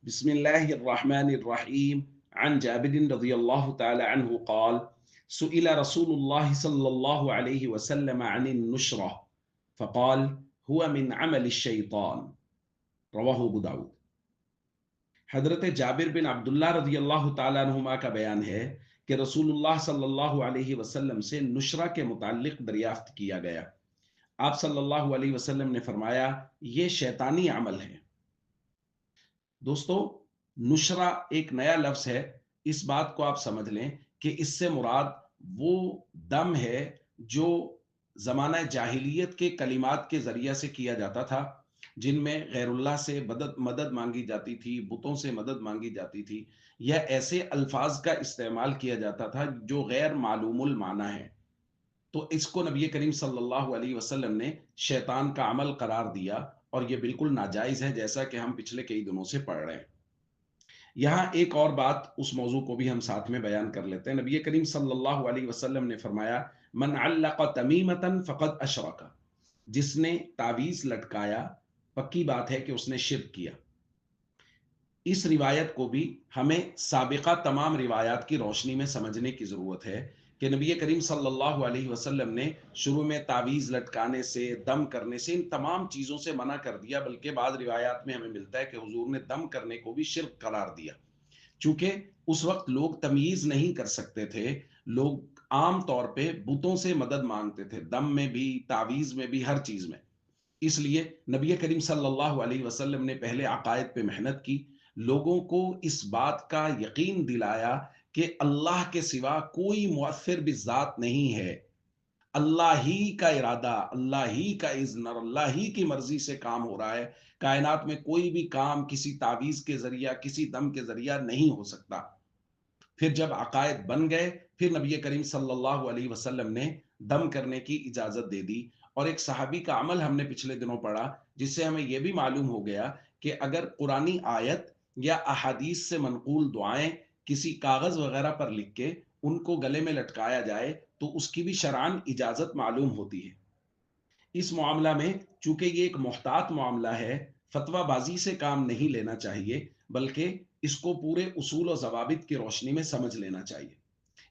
بسم الله الرحمن الرحيم عن جابر رضي الله تعالى عنه قال سئل رسول الله صلى الله عليه وسلم عن النشرة فقال هو من عمل الشيطان رواه ابو داود۔ حضرت جابر بن عبداللہ رضی اللہ تعالیٰ عنہما کا بیان ہے کہ رسول اللہ صلی اللہ علیہ وسلم سے نشرہ کے متعلق دریافت کیا گیا۔ آپ صلی اللہ علیہ وسلم نے فرمایا یہ شیطانی عمل ہے۔ دوستو، نشرہ ایک نیا لفظ ہے۔ اس بات کو آپ سمجھ لیں کہ اس سے مراد وہ دم ہے جو زمانہ جاہلیت کے کلمات کے ذریعے سے کیا جاتا تھا، جن میں غیر اللہ سے مدد مانگی جاتی تھی، بتوں سے مدد مانگی جاتی تھی، یا ایسے الفاظ کا استعمال کیا جاتا تھا جو غیر معلوم المعنی ہے۔ تو اس کو نبی کریم صلی اللہ علیہ وسلم نے شیطان کا عمل قرار دیا، اور یہ بالکل ناجائز ہے، جیسا کہ ہم پچھلے کئی دنوں سے پڑھ رہے ہیں۔ یہاں ایک اور بات اس موضوع کو بھی ہم ساتھ میں بیان کر لیتے ہیں۔ نبی کریم صلی اللہ علیہ وسلم نے فرمایا من علق تمیمتا فقد اشرک، جس نے تعویذ لٹکایا پکی بات ہے کہ اس نے شرک کیا۔ اس روایت کو بھی ہمیں سابقہ تمام روایات کی روشنی میں سمجھنے کی ضرورت ہے کہ نبی کریم صلی اللہ علیہ وسلم نے شروع میں تعویذ لٹکانے سے، دم کرنے سے، ان تمام چیزوں سے منع کر دیا، بلکہ بعض روایات میں ہمیں ملتا ہے کہ حضور نے دم کرنے کو بھی شرک قرار دیا، چونکہ اس وقت لوگ تمیز نہیں کر سکتے تھے۔ لوگ عام طور پہ بتوں سے مدد مانگتے تھے، دم میں بھی، تعویذ میں بھی، ہر چیز میں۔ اس لیے نبی کریم صلی اللہ علیہ وسلم نے پہلے عقائد پہ محنت کی، لوگوں کو اس بات کا یقین دلایا کہ اللہ کے سوا کوئی مؤثر بذات نہیں ہے، اللہ ہی کا ارادہ، اللہ ہی کا اذن اور اللہ ہی کی مرضی سے کام ہو رہا ہے۔ کائنات میں کوئی بھی کام کسی تعویذ کے ذریعہ، کسی دم کے ذریعہ نہیں ہو سکتا۔ پھر جب عقائد بن گئے، پھر نبی کریم صلی اللہ علیہ وسلم نے دم کرنے کی اجازت دے دی۔ اور ایک صحابی کا عمل ہم نے پچھلے دنوں پڑھا، جس سے ہمیں یہ بھی معلوم ہو گیا کہ اگر قرآنی آیت یا احادیث سے منقول دعائیں کسی کاغذ وغیرہ پر لکھ کے ان کو گلے میں لٹکایا جائے تو اس کی بھی شرعاً اجازت معلوم ہوتی ہے۔ اس معاملہ میں چونکہ یہ ایک محتاط معاملہ ہے، فتویٰ بازی سے کام نہیں لینا چاہیے، بلکہ اس کو پورے اصول و ضوابط کی روشنی میں سمجھ لینا چاہیے۔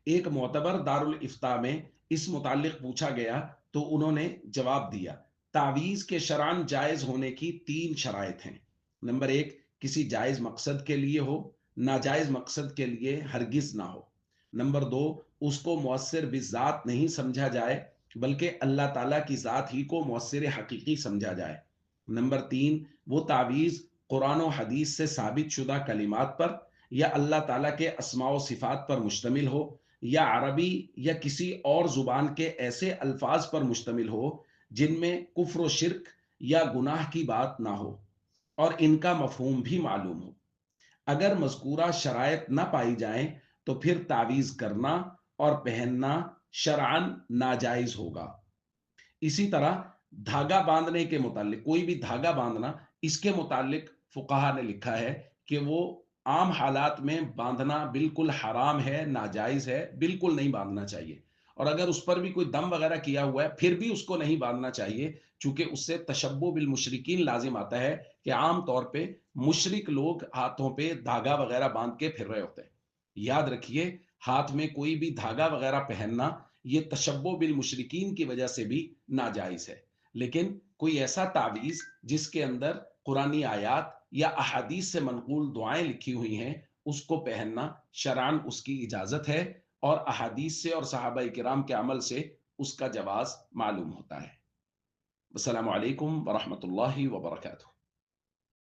ایک معتبر دارالافتاء میں اس متعلق پوچھا گیا تو انہوں نے جواب دیا تعویذ کے شرعاً جائز ہونے کی تین شرائط ہیں۔ نمبر ایک، کسی جائز مقصد کے لیے ہو، ناجائز مقصد کے لیے ہرگز نہ ہو۔ نمبر دو، اس کو مؤثر بذات نہیں سمجھا جائے، بلکہ اللہ تعالیٰ کی ذات ہی کو مؤثر حقیقی سمجھا جائے۔ نمبر تین، وہ تعویذ قرآن و حدیث سے ثابت شدہ کلمات پر یا اللہ تعالیٰ کے اسماء و صفات پر مشتمل ہو، یا عربی یا کسی اور زبان کے ایسے الفاظ پر مشتمل ہو جن میں کفر و شرک یا گناہ کی بات نہ ہو، اور ان کا مفہوم بھی معلوم ہو۔ اگر مذکورہ شرائط نہ پائی جائیں تو پھر تعویذ کرنا اور پہننا شرعاً ناجائز ہوگا۔ اسی طرح دھاگا باندھنے کے متعلق، کوئی بھی دھاگا باندھنا، اس کے متعلق فقہا نے لکھا ہے کہ وہ عام حالات میں باندھنا بالکل حرام ہے، ناجائز ہے، بالکل نہیں باندھنا چاہیے۔ اور اگر اس پر بھی کوئی دم وغیرہ کیا ہوا ہے پھر بھی اس کو نہیں باندھنا چاہیے، چونکہ اس سے تشبہ بالمشرکین لازم آتا ہے کہ عام طور پہ مشرک لوگ ہاتھوں پہ دھاگا وغیرہ باندھ کے پھر رہے ہوتے ہیں۔ یاد رکھیے، ہاتھ میں کوئی بھی دھاگا وغیرہ پہننا یہ تشبہ بالمشرکین کی وجہ سے بھی ناجائز ہے۔ لیکن کوئی ایسا تعویذ جس کے اندر قرآنی آیات یا احادیث سے منقول دعائیں لکھی ہوئی ہیں، اس کو پہننا شرعاً اس کی اجازت ہے، اور احادیث سے اور صحابہ کرام کے عمل سے اس کا جواز معلوم ہوتا ہے۔ السلام علیکم ورحمۃ اللہ وبرکاتہ۔